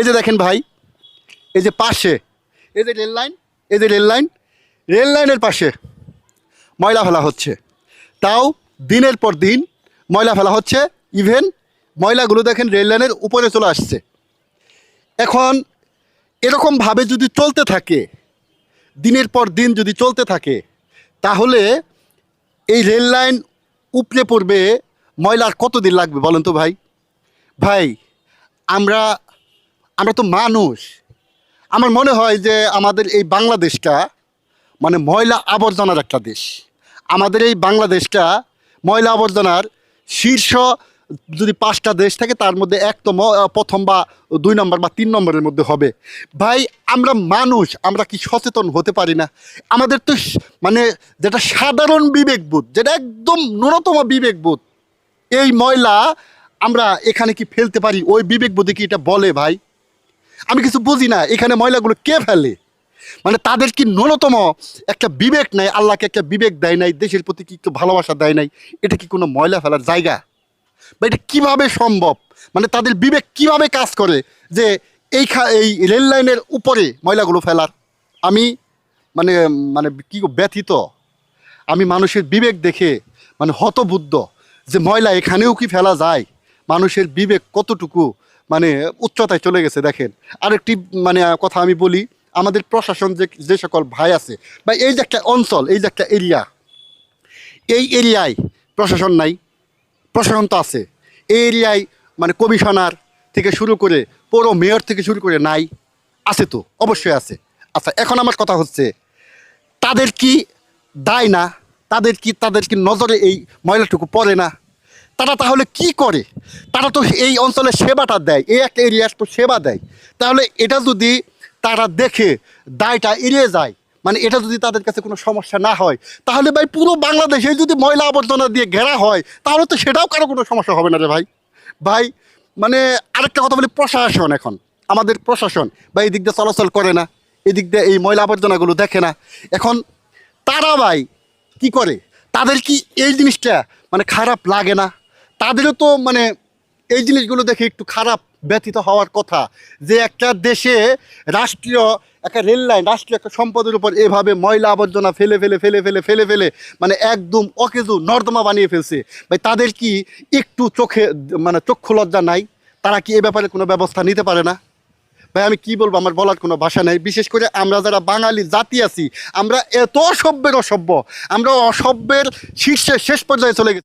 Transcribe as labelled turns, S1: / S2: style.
S1: এই যে দেখেন ভাই, এই যে পাশে এই যে রেল লাইন, এই যে রেল লাইনের পাশে ময়লা ফেলা হচ্ছে। তাও দিনের পর দিন ময়লা ফেলা হচ্ছে। ইভেন ময়লাগুলো দেখেন রেল লাইনের উপরে চলে আসছে। এখন এরকমভাবে যদি চলতে থাকে, দিনের পর দিন যদি চলতে থাকে, তাহলে এই রেল লাইন উপড়ে পড়বে ময়লার কতদিন লাগবে বলেন তো ভাই? ভাই, আমরা আমরা তো মানুষ। আমার মনে হয় যে আমাদের এই বাংলাদেশটা মানে ময়লা আবর্জনার একটা দেশ। আমাদের এই বাংলাদেশটা ময়লা আবর্জনার শীর্ষ যদি 5টা দেশ থাকে তার মধ্যে একতম, প্রথম বা 2 নম্বর বা 3 নম্বরের মধ্যে হবে। ভাই, আমরা মানুষ, আমরা কি সচেতন হতে পারি না? আমাদের তো মানে যেটা সাধারণ বিবেকবোধ, যেটা একদম ন্যূনতম বিবেকবোধ, এই ময়লা আমরা এখানে কি ফেলতে পারি? ওই বিবেকবোধে কি এটা বলে ভাই? আমি কিছু বুঝি না, এখানে ময়লাগুলো কে ফেলে? মানে তাদের কি ন্যূনতম একটা বিবেক নাই? আল্লাহকে একটা বিবেক দেয় নাই? দেশের প্রতি কি একটু ভালোবাসা দেয় নাই? এটা কি কোনো ময়লা ফেলার জায়গা? বা এটা কীভাবে সম্ভব? মানে তাদের বিবেক কিভাবে কাজ করে যে এই রেল লাইনের উপরে ময়লাগুলো ফেলার? আমি মানে মানে কি ব্যথিত। আমি মানুষের বিবেক দেখে মানে হতবুদ্ধ যে ময়লা এখানেও কি ফেলা যায়? মানুষের বিবেক কতটুকু মানে উচ্চতায় চলে গেছে দেখেন। আরেকটি মানে কথা আমি বলি, আমাদের প্রশাসন যে সকল ভাই আছে, বা এই যে একটা অঞ্চল, এই যে একটা এরিয়া, এই এরিয়ায় প্রশাসন নাই? প্রশাসন তো আছে। এই এরিয়ায় মানে কমিশনার থেকে শুরু করে পৌর মেয়র থেকে শুরু করে নাই? আছে তো, অবশ্যই আছে। আচ্ছা, এখন আমার কথা হচ্ছে, তাদের কি দায় না? তাদের কি নজরে এই ময়লাটুকু পড়ে না? তারা তাহলে কি করে? তারা তো এই অঞ্চলে সেবাটা দেয়, এই একটা এরিয়ার তো সেবা দেয়। তাহলে এটা যদি তারা দেখে দায়টা এড়িয়ে যায়, মানে এটা যদি তাদের কাছে কোনো সমস্যা না হয়, তাহলে ভাই পুরো বাংলাদেশে যদি ময়লা আবর্জনা দিয়ে ঘেরা হয়, তাহলে তো সেটাও কারো কোনো সমস্যা হবে না রে ভাই। ভাই, মানে আরেকটা কথা বলি, প্রশাসন, এখন আমাদের প্রশাসন বা এই দিক দিয়ে চলাচল করে না, এদিক দিয়ে এই ময়লা আবর্জনাগুলো দেখে না। এখন তারা ভাই কি করে? তাদের কি এই জিনিসটা মানে খারাপ লাগে না? তাদেরও তো মানে এই জিনিসগুলো দেখে একটু খারাপ, ব্যথিত হওয়ার কথা যে একটা দেশে রাষ্ট্রীয় একটা রেল লাইন, রাষ্ট্রীয় একটা সম্পদের উপর এভাবে ময়লা আবর্জনা ফেলে ফেলে ফেলে ফেলে ফেলে ফেলে মানে একদম অকেজু নর্দমা বানিয়ে ফেলছে। ভাই, তাদের কি একটু চোখে মানে চক্ষু লজ্জা নাই? তারা কি এ ব্যাপারে কোনো ব্যবস্থা নিতে পারে না? ভাই, আমি কি বলবো, আমার বলার কোনো ভাষা নেই। বিশেষ করে আমরা যারা বাঙালি জাতি আছি, আমরা এত অসভ্যের অসভ্য, আমরা অসভ্যের শীর্ষে শেষ পর্যায়ে চলে গেছি।